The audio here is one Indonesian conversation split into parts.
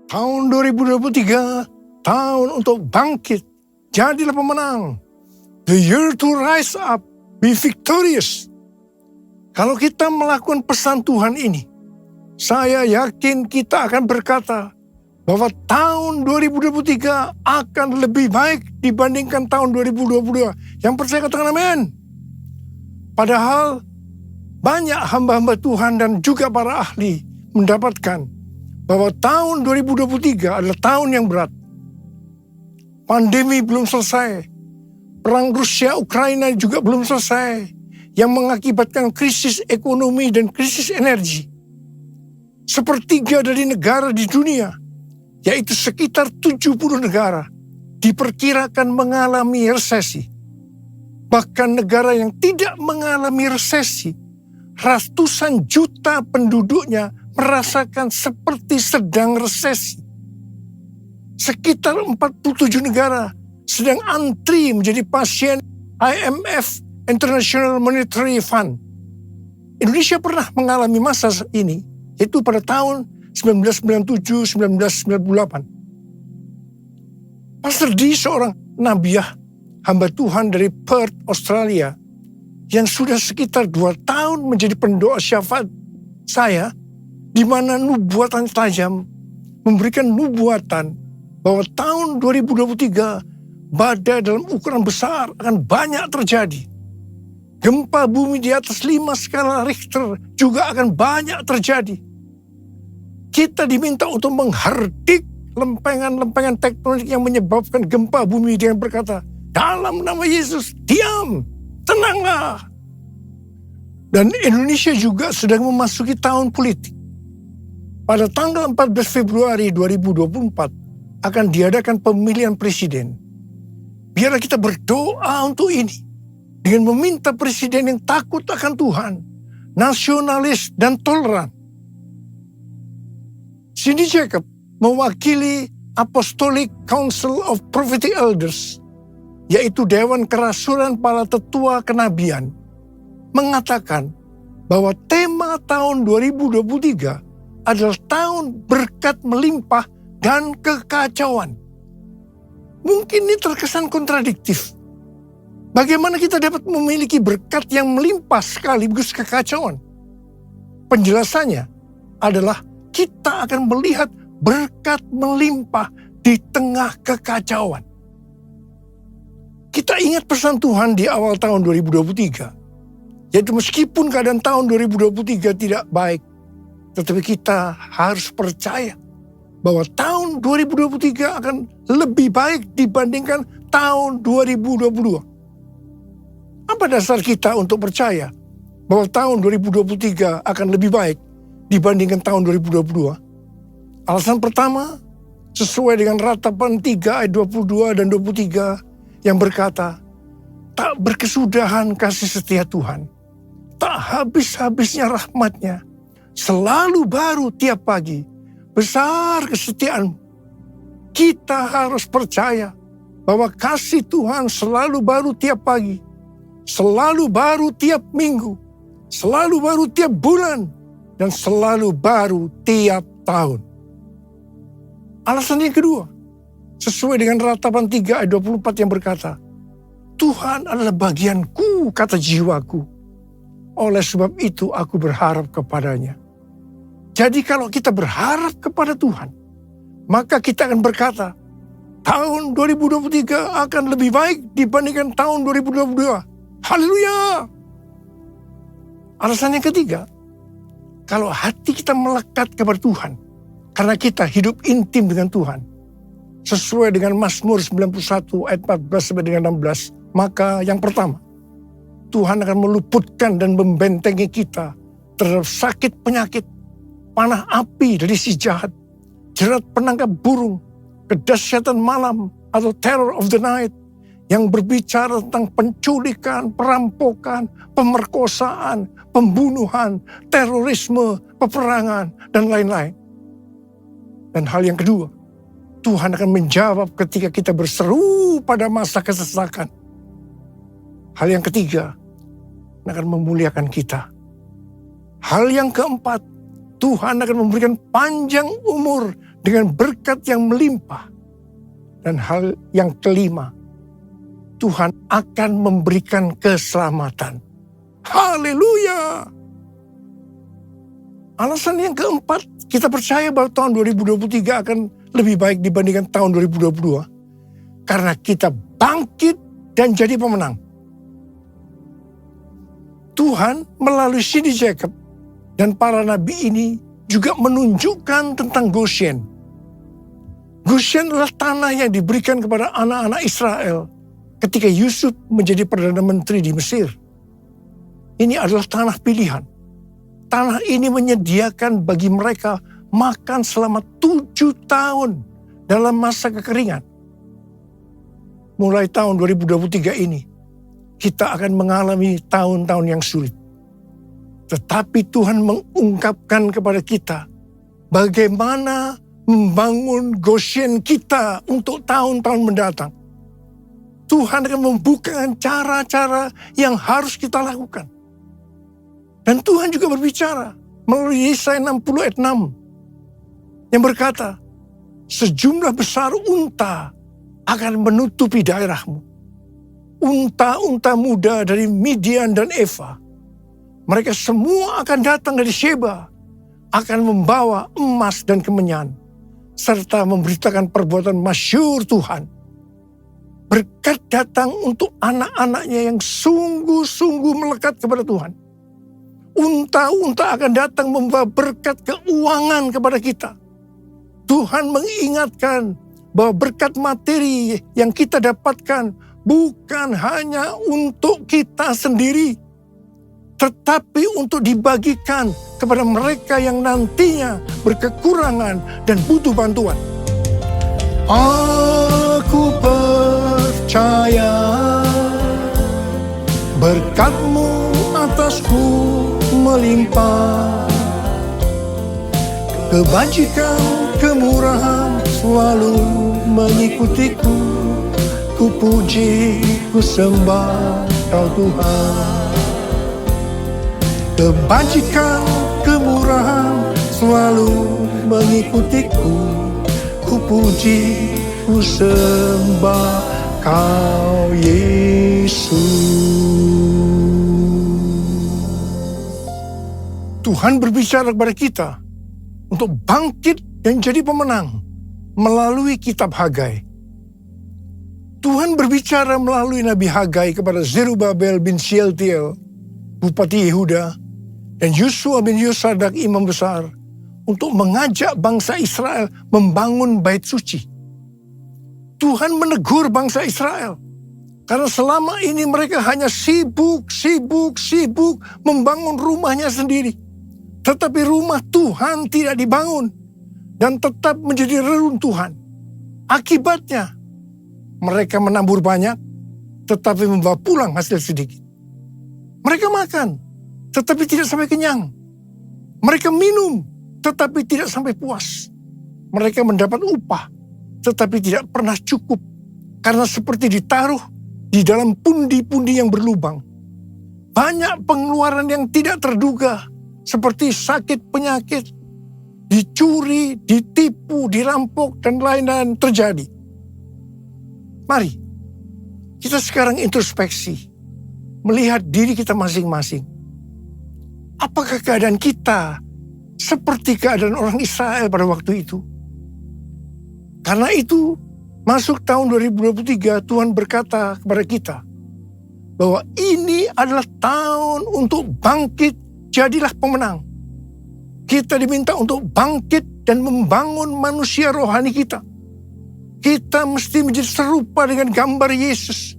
Tahun 2023, tahun untuk bangkit, jadilah pemenang. The year to rise up, be victorious. Kalau kita melakukan pesan Tuhan ini, saya yakin kita akan berkata bahwa tahun 2023 akan lebih baik dibandingkan tahun 2022. Yang percaya katakan amin. Padahal banyak hamba-hamba Tuhan dan juga para ahli mendapatkan bahwa tahun 2023 adalah tahun yang berat. Pandemi belum selesai. Perang Rusia-Ukraina juga belum selesai. Yang mengakibatkan krisis ekonomi dan krisis energi. Sepertiga dari negara di dunia, yaitu sekitar 70 negara, diperkirakan mengalami resesi. Bahkan negara yang tidak mengalami resesi, ratusan juta penduduknya merasakan seperti sedang resesi. Sekitar 47 negara sedang antri menjadi pasien IMF, International Monetary Fund. Indonesia pernah mengalami masa ini, yaitu pada tahun 1997-1998. Pastor D, seorang nabiah hamba Tuhan dari Perth, Australia, yang sudah sekitar 2 tahun menjadi pendoa syafaat saya, di mana nubuatan tajam memberikan nubuatan bahwa tahun 2023 badai dalam ukuran besar akan banyak terjadi. Gempa bumi di atas 5 skala Richter juga akan banyak terjadi. Kita diminta untuk menghardik lempengan-lempengan tektonik yang menyebabkan gempa bumi dengan berkata, dalam nama Yesus, diam, tenanglah. Dan Indonesia juga sedang memasuki tahun politik. Pada tanggal 14 Februari 2024 akan diadakan pemilihan presiden. Biarlah kita berdoa untuk ini. Dengan meminta presiden yang takut akan Tuhan, nasionalis dan toleran. Cindy Jacob mewakili Apostolic Council of Prophetic Elders, yaitu Dewan Kerasulan para Tetua Kenabian, mengatakan bahwa tema tahun 2023 adalah tahun berkat melimpah dan kekacauan. Mungkin ini terkesan kontradiktif. Bagaimana kita dapat memiliki berkat yang melimpah sekaligus kekacauan? Penjelasannya adalah kita akan melihat berkat melimpah di tengah kekacauan. Kita ingat pesan Tuhan di awal tahun 2023. Yaitu meskipun keadaan tahun 2023 tidak baik, tetapi kita harus percaya bahwa tahun 2023 akan lebih baik dibandingkan tahun 2022. Apa dasar kita untuk percaya bahwa tahun 2023 akan lebih baik dibandingkan tahun 2022? Alasan pertama, sesuai dengan Ratapan 3 ayat 22 dan 23 yang berkata, tak berkesudahan kasih setia Tuhan, tak habis-habisnya rahmatnya, selalu baru tiap pagi, besar kesetiaan. Kita harus percaya bahwa kasih Tuhan selalu baru tiap pagi, selalu baru tiap minggu, selalu baru tiap bulan, dan selalu baru tiap tahun. Alasan yang kedua, sesuai dengan Ratapan 3 ayat 24 yang berkata, Tuhan adalah bagianku, kata jiwaku. Oleh sebab itu aku berharap kepadanya. Jadi kalau kita berharap kepada Tuhan, maka kita akan berkata, tahun 2023 akan lebih baik dibandingkan tahun 2022. Haleluya! Alasan yang ketiga, kalau hati kita melekat kepada Tuhan, karena kita hidup intim dengan Tuhan, sesuai dengan Mazmur 91 ayat 14 sampai dengan 16, maka yang pertama, Tuhan akan meluputkan dan membentengi kita terhadap sakit penyakit, panah api dari si jahat, jerat penangkap burung, kedahsyatan malam atau terror of the night, yang berbicara tentang penculikan, perampokan, pemerkosaan, pembunuhan, terorisme, peperangan, dan lain-lain. Dan hal yang kedua, Tuhan akan menjawab ketika kita berseru pada masa kesesakan. Hal yang ketiga, akan memuliakan kita. Hal yang keempat, Tuhan akan memberikan panjang umur dengan berkat yang melimpah. Dan hal yang kelima, Tuhan akan memberikan keselamatan. Haleluya! Alasan yang keempat, kita percaya bahwa tahun 2023 akan lebih baik dibandingkan tahun 2022. Karena kita bangkit dan jadi pemenang. Tuhan melalui Cindy Jacob dan para nabi ini juga menunjukkan tentang Goshen. Goshen adalah tanah yang diberikan kepada anak-anak Israel ketika Yusuf menjadi Perdana Menteri di Mesir. Ini adalah tanah pilihan. Tanah ini menyediakan bagi mereka makan selama 7 tahun dalam masa kekeringan. Mulai tahun 2023 ini, kita akan mengalami tahun-tahun yang sulit. Tetapi Tuhan mengungkapkan kepada kita bagaimana membangun Goshen kita untuk tahun-tahun mendatang. Tuhan akan membukakan cara-cara yang harus kita lakukan. Dan Tuhan juga berbicara melalui Yesaya 60 ayat 6 yang berkata, sejumlah besar unta akan menutupi daerahmu. Unta-unta muda dari Midian dan Eva. Mereka semua akan datang dari Sheba, akan membawa emas dan kemenyan, serta memberitakan perbuatan masyhur Tuhan. Berkat datang untuk anak-anaknya yang sungguh-sungguh melekat kepada Tuhan. Unta-unta akan datang membawa berkat keuangan kepada kita. Tuhan mengingatkan bahwa berkat materi yang kita dapatkan bukan hanya untuk kita sendiri, tetapi untuk dibagikan kepada mereka yang nantinya berkekurangan dan butuh bantuan. Aku percaya berkat-Mu atasku melimpah, kebajikan, kemurahan selalu mengikutiku. Ku puji, ku sembah Kau Tuhan. Kebajikan, kemurahan selalu mengikutiku. Ku puji, ku sembah Kau Yesus. Tuhan berbicara kepada kita untuk bangkit dan jadi pemenang melalui kitab Hagai. Tuhan berbicara melalui Nabi Hagai kepada Zerubabel bin Shealtiel, Bupati Yehuda, dan Yosua bin Yosadak, Imam Besar, untuk mengajak bangsa Israel membangun bait suci. Tuhan menegur bangsa Israel, karena selama ini mereka hanya sibuk membangun rumahnya sendiri. Tetapi rumah Tuhan tidak dibangun dan tetap menjadi reruntuhan. Akibatnya, mereka menabur banyak, tetapi membawa pulang hasil sedikit. Mereka makan, tetapi tidak sampai kenyang. Mereka minum, tetapi tidak sampai puas. Mereka mendapat upah, tetapi tidak pernah cukup. Karena seperti ditaruh di dalam pundi-pundi yang berlubang. Banyak pengeluaran yang tidak terduga, seperti sakit penyakit, dicuri, ditipu, dirampok, dan lain-lain terjadi. Mari, kita sekarang introspeksi, melihat diri kita masing-masing. Apakah keadaan kita seperti keadaan orang Israel pada waktu itu? Karena itu, masuk tahun 2023, Tuhan berkata kepada kita, bahwa ini adalah tahun untuk bangkit, jadilah pemenang. Kita diminta untuk bangkit dan membangun manusia rohani kita. Kita mesti menjadi serupa dengan gambar Yesus.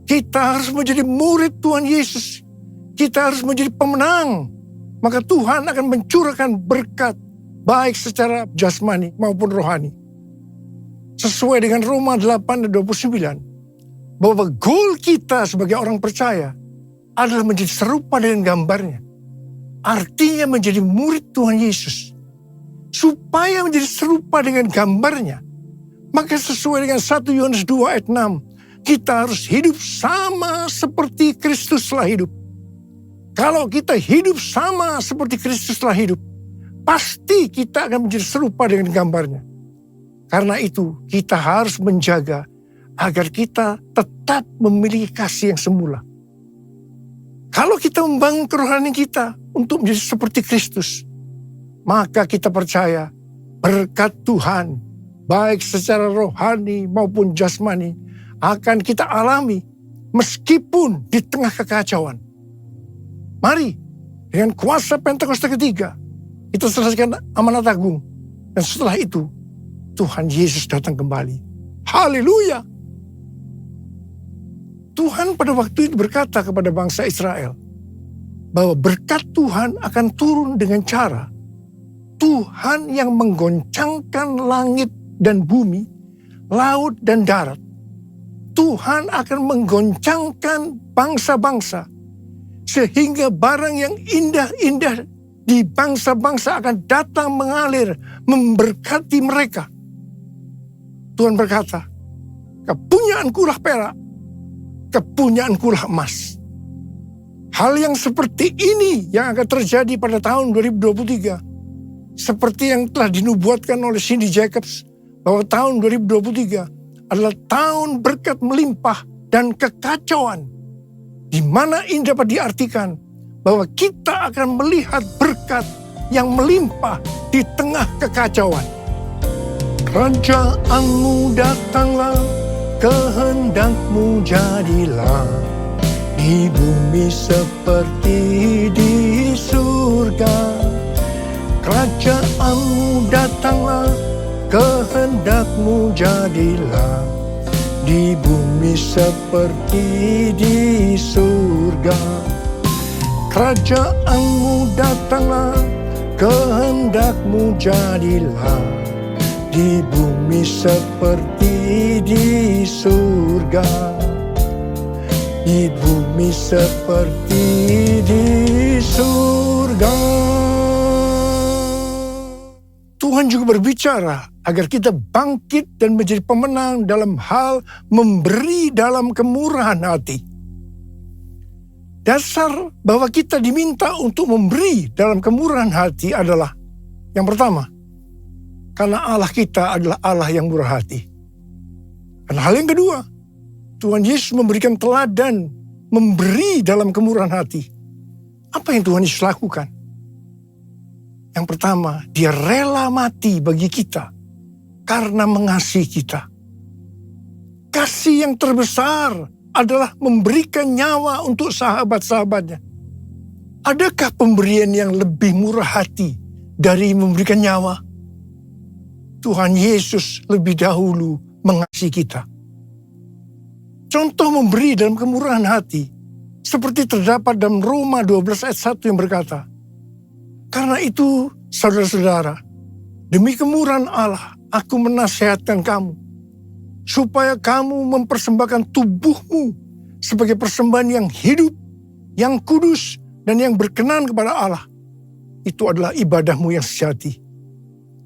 Kita harus menjadi murid Tuhan Yesus. Kita harus menjadi pemenang. Maka Tuhan akan mencurahkan berkat, baik secara jasmani maupun rohani. Sesuai dengan Roma 8 dan 29. Bahwa goal kita sebagai orang percaya adalah menjadi serupa dengan gambarnya. Artinya menjadi murid Tuhan Yesus. Supaya menjadi serupa dengan gambarnya, maka sesuai dengan 1 Yohanes 2 ayat 6, kita harus hidup sama seperti Kristus telah hidup. Kalau kita hidup sama seperti Kristus telah hidup, pasti kita akan menjadi serupa dengan gambarnya. Karena itu kita harus menjaga agar kita tetap memiliki kasih yang semula. Kalau kita membangun kerohanian kita untuk menjadi seperti Kristus, maka kita percaya berkat Tuhan, baik secara rohani maupun jasmani, akan kita alami meskipun di tengah kekacauan. Mari, dengan kuasa Pentakosta ketiga, kita selesaikan amanat agung. Dan setelah itu, Tuhan Yesus datang kembali. Haleluya! Tuhan pada waktu itu berkata kepada bangsa Israel, bahwa berkat Tuhan akan turun dengan cara Tuhan yang menggoncangkan langit dan bumi, laut dan darat. Tuhan akan menggoncangkan bangsa-bangsa, sehingga barang yang indah-indah di bangsa-bangsa akan datang mengalir, memberkati mereka. Tuhan berkata, kepunyaankulah perak, kepunyaankulah emas. Hal yang seperti ini yang akan terjadi pada tahun 2023. Seperti yang telah dinubuatkan oleh Cindy Jacobs, bahwa tahun 2023 adalah tahun berkat melimpah dan kekacauan. Di mana ini dapat diartikan bahwa kita akan melihat berkat yang melimpah di tengah kekacauan. Kerajaanmu datanglah, kehendakmu jadilah, di bumi seperti di surga. Kerajaanmu datanglah, kehendakmu jadilah, di bumi seperti di surga. Kerajaanmu datanglah, kehendakmu jadilah, di bumi seperti di surga. Di bumi seperti di surga. Tuhan juga berbicara agar kita bangkit dan menjadi pemenang dalam hal memberi dalam kemurahan hati. Dasar bahwa kita diminta untuk memberi dalam kemurahan hati adalah, yang pertama, karena Allah kita adalah Allah yang murah hati. Dan hal yang kedua, Tuhan Yesus memberikan teladan memberi dalam kemurahan hati. Apa yang Tuhan Yesus lakukan? Yang pertama, dia rela mati bagi kita karena mengasihi kita. Kasih yang terbesar adalah memberikan nyawa untuk sahabat-sahabatnya. Adakah pemberian yang lebih murah hati dari memberikan nyawa? Tuhan Yesus lebih dahulu mengasihi kita. Contoh memberi dalam kemurahan hati, seperti terdapat dalam Roma 12 ayat 1 yang berkata, karena itu, saudara-saudara, demi kemurahan Allah, aku menasihatkan kamu, supaya kamu mempersembahkan tubuhmu sebagai persembahan yang hidup, yang kudus, dan yang berkenan kepada Allah. Itu adalah ibadahmu yang sejati.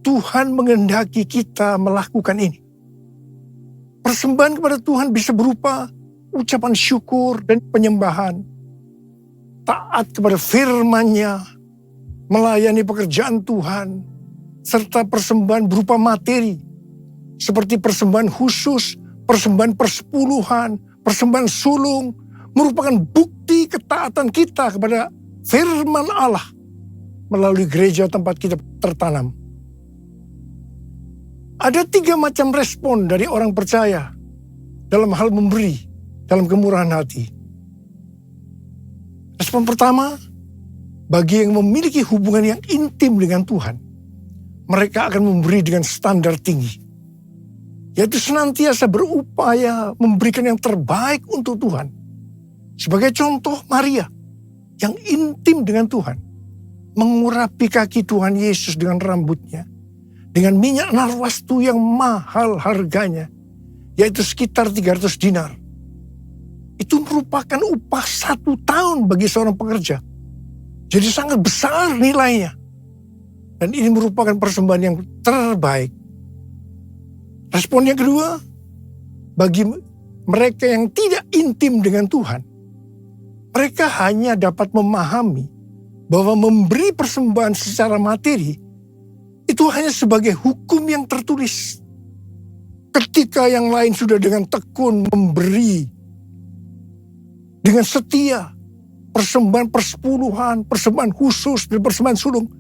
Tuhan menghendaki kita melakukan ini. Persembahan kepada Tuhan bisa berupa ucapan syukur dan penyembahan, taat kepada firman-Nya, melayani pekerjaan Tuhan, serta persembahan berupa materi, seperti persembahan khusus, persembahan persepuluhan, persembahan sulung, merupakan bukti ketaatan kita kepada firman Allah melalui gereja tempat kita tertanam. Ada 3 macam respon dari orang percaya dalam hal memberi, dalam kemurahan hati. Respon pertama, bagi yang memiliki hubungan yang intim dengan Tuhan, mereka akan memberi dengan standar tinggi, yaitu senantiasa berupaya memberikan yang terbaik untuk Tuhan. Sebagai contoh, Maria yang intim dengan Tuhan, mengurapi kaki Tuhan Yesus dengan rambutnya, dengan minyak narwastu yang mahal harganya, yaitu sekitar 300 dinar. Itu merupakan upah 1 tahun bagi seorang pekerja. Jadi sangat besar nilainya. Dan ini merupakan persembahan yang terbaik. Respon yang kedua, bagi mereka yang tidak intim dengan Tuhan, mereka hanya dapat memahami bahwa memberi persembahan secara materi itu hanya sebagai hukum yang tertulis. Ketika yang lain sudah dengan tekun memberi, dengan setia, persembahan persepuluhan, persembahan khusus, dan persembahan sulung,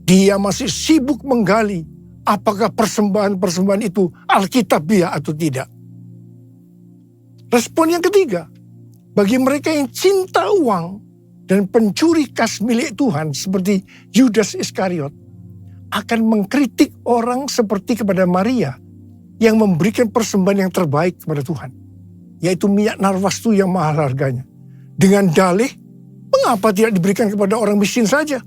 dia masih sibuk menggali apakah persembahan-persembahan itu alkitabiah atau tidak. Respon yang ketiga, bagi mereka yang cinta uang dan pencuri kas milik Tuhan seperti Yudas Iskariot, akan mengkritik orang seperti kepada Maria yang memberikan persembahan yang terbaik kepada Tuhan, yaitu minyak narwastu yang mahal harganya. Dengan dalih, mengapa tidak diberikan kepada orang miskin saja?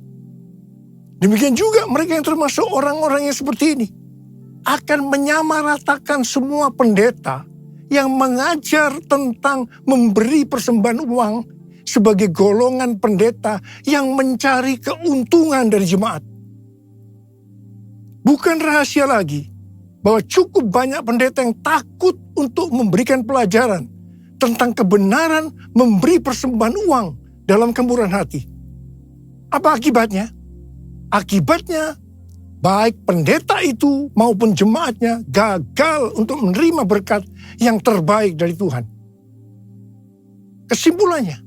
Demikian juga mereka yang termasuk orang-orang yang seperti ini akan menyamaratakan semua pendeta yang mengajar tentang memberi persembahan uang sebagai golongan pendeta yang mencari keuntungan dari jemaat. Bukan rahasia lagi bahwa cukup banyak pendeta yang takut untuk memberikan pelajaran tentang kebenaran memberi persembahan uang dalam kemurahan hati. Apa akibatnya? Akibatnya, baik pendeta itu maupun jemaatnya gagal untuk menerima berkat yang terbaik dari Tuhan. Kesimpulannya,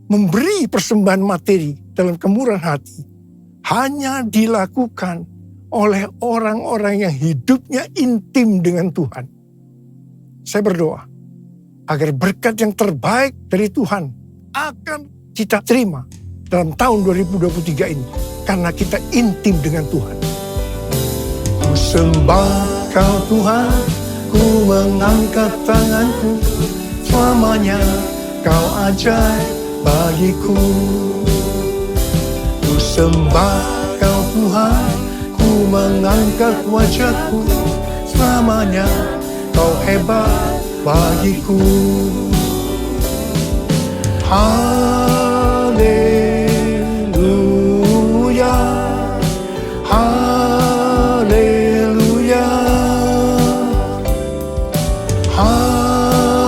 memberi persembahan materi dalam kemurahan hati hanya dilakukan oleh orang-orang yang hidupnya intim dengan Tuhan. Saya berdoa agar berkat yang terbaik dari Tuhan akan kita terima dalam tahun 2023 ini karena kita intim dengan Tuhan. Ku sembah Kau Tuhan, ku mengangkat tanganku, selamanya Kau ajaib bagiku. Ku sembah Kau Tuhan, ku mengangkat wajahku, selamanya Kau hebat bagiku. Haleluya, haleluya, haleluya,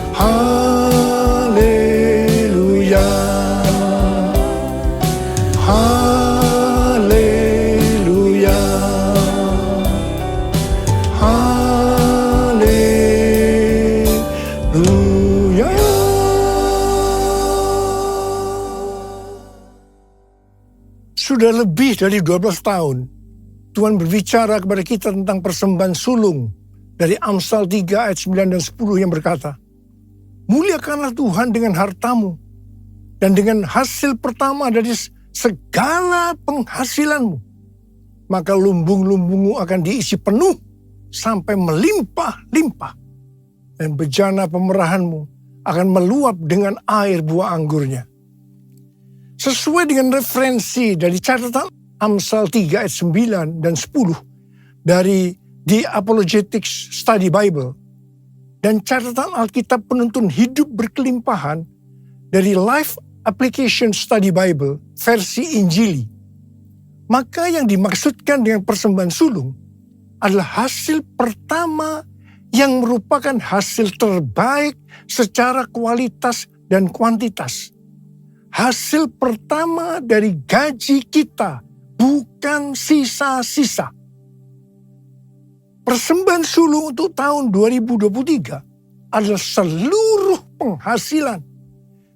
haleluya, haleluya, haleluya. Sudah lebih dari 12 tahun Tuhan berbicara kepada kita tentang persembahan sulung dari Amsal 3 ayat 9 dan 10 yang berkata, muliakanlah Tuhan dengan hartamu dan dengan hasil pertama dari segala penghasilanmu. Maka lumbung-lumbungmu akan diisi penuh sampai melimpah-limpah. Dan bejana pemerahanmu akan meluap dengan air buah anggurnya. Sesuai dengan referensi dari catatan Amsal 3 ayat 9 dan 10 dari The Apologetics Study Bible dan catatan Alkitab Penuntun Hidup Berkelimpahan dari Life Application Study Bible versi Injili, maka yang dimaksudkan dengan persembahan sulung adalah hasil pertama yang merupakan hasil terbaik secara kualitas dan kuantitas. Hasil pertama dari gaji kita, bukan sisa-sisa. Persembahan sulung untuk tahun 2023 adalah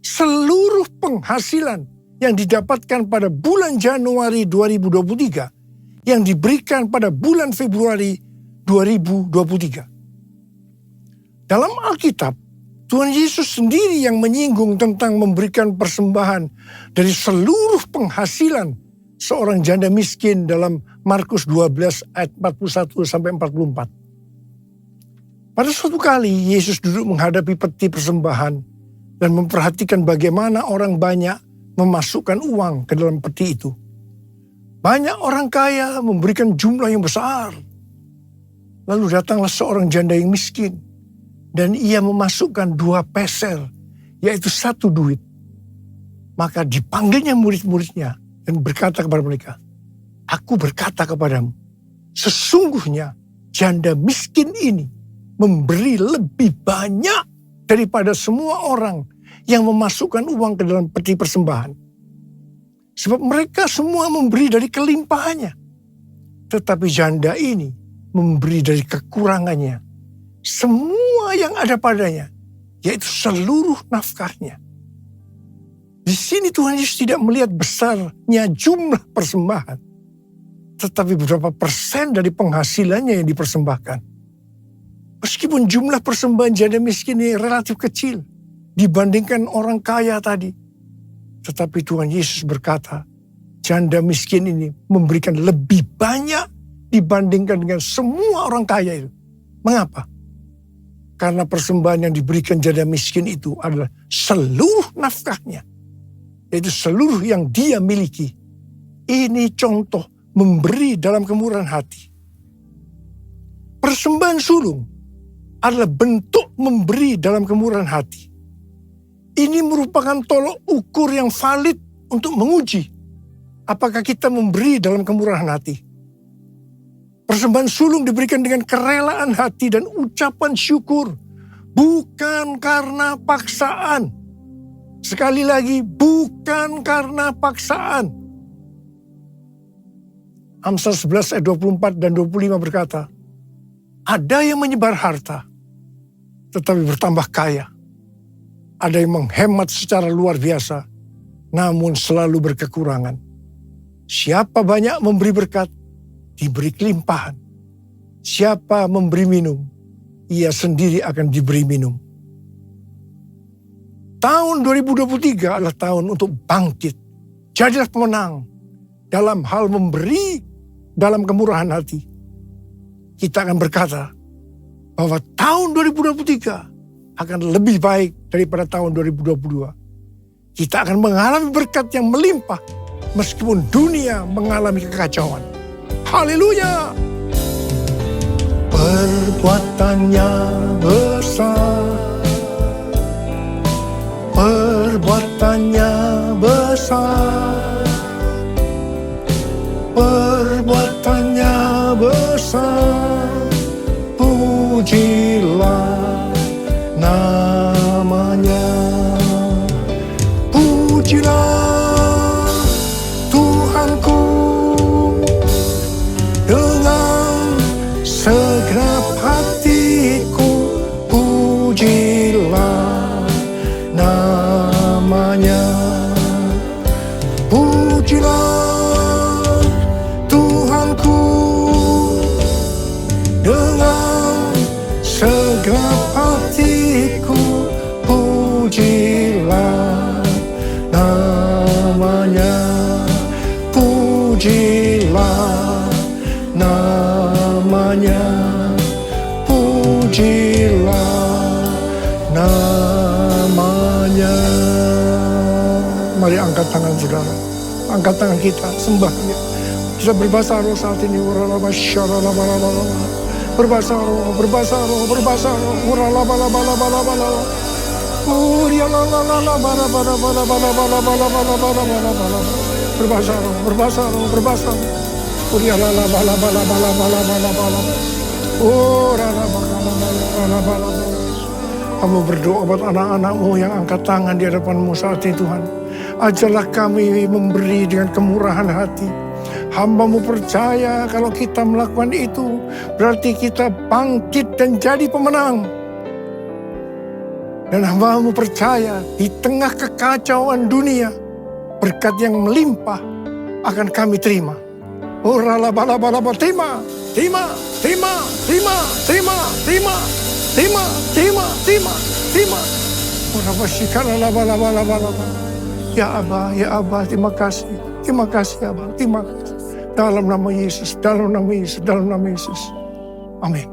seluruh penghasilan yang didapatkan pada bulan Januari 2023 yang diberikan pada bulan Februari 2023. Dalam Alkitab, Tuhan Yesus sendiri yang menyinggung tentang memberikan persembahan dari seluruh penghasilan seorang janda miskin dalam Markus 12 ayat 41 sampai 44. Pada suatu kali Yesus duduk menghadapi peti persembahan dan memperhatikan bagaimana orang banyak memasukkan uang ke dalam peti itu. Banyak orang kaya memberikan jumlah yang besar. Lalu datanglah seorang janda yang miskin dan ia memasukkan 2 peser, yaitu 1 duit. Maka dipanggilnya murid-muridnya dan berkata kepada mereka, aku berkata kepadamu, sesungguhnya janda miskin ini memberi lebih banyak daripada semua orang yang memasukkan uang ke dalam peti persembahan. Sebab mereka semua memberi dari kelimpahannya. Tetapi janda ini memberi dari kekurangannya semua yang ada padanya, yaitu seluruh nafkahnya. Di sini Tuhan Yesus tidak melihat besarnya jumlah persembahan, tetapi berapa persen dari penghasilannya yang dipersembahkan. Meskipun jumlah persembahan janda miskin ini relatif kecil dibandingkan orang kaya tadi, tetapi Tuhan Yesus berkata, janda miskin ini memberikan lebih banyak dibandingkan dengan semua orang kaya itu. Mengapa? Karena persembahan yang diberikan janda miskin itu adalah seluruh nafkahnya, yaitu seluruh yang dia miliki. Ini contoh memberi dalam kemurahan hati. Persembahan sulung adalah bentuk memberi dalam kemurahan hati. Ini merupakan tolok ukur yang valid untuk menguji apakah kita memberi dalam kemurahan hati. Persembahan sulung diberikan dengan kerelaan hati dan ucapan syukur, bukan karena paksaan. Sekali lagi, bukan karena paksaan. Amsal 11 ayat 24 dan 25 berkata, ada yang menyebar harta, tetapi bertambah kaya. Ada yang menghemat secara luar biasa, namun selalu berkekurangan. Siapa banyak memberi berkat, diberi kelimpahan. Siapa memberi minum, ia sendiri akan diberi minum. Tahun 2023 adalah tahun untuk bangkit. Jadilah pemenang dalam hal memberi dalam kemurahan hati. Kita akan berkata bahwa tahun 2023 akan lebih baik daripada tahun 2022. Kita akan mengalami berkat yang melimpah meskipun dunia mengalami kekacauan. Haleluya! Perbuatannya besar, perbuatannya besar, perbuatannya besar, pujilah namanya, pujilah Tuhanku dengan segenap hatiku, pujilah namanya, pujilah Tuhanku dengan segenap hatiku, pujilah namanya, pujilah namanya, pujilah namanya. Mari angkat tangan saudara, angkat tangan kita, sembah dia. Kita berbahasa roh saat ini. Berbahasa roh, berbahasa roh, berbahasa roh. Berbahasa roh, berbahasa roh, berbahasa roh. Kamu berdoa buat anak-anakmu yang angkat tangan di hadapanmu saat ini, Tuhan. Ajarlah kami memberi dengan kemurahan hati. Hamba-Mu percaya kalau kita melakukan itu, berarti kita bangkit dan jadi pemenang. Dan hamba-Mu percaya di tengah kekacauan dunia, berkat yang melimpah akan kami terima. Oh ralabalaba, terima, terima, terima, terima, terima, terima, terima, terima, terima, terima. Oh rabasyikalabalaba. Ya Abah, ya Abah, terima kasih. Terima kasih Abah, terima kasih. Dalam nama Yesus, dalam nama Yesus, dalam nama Yesus. Amin.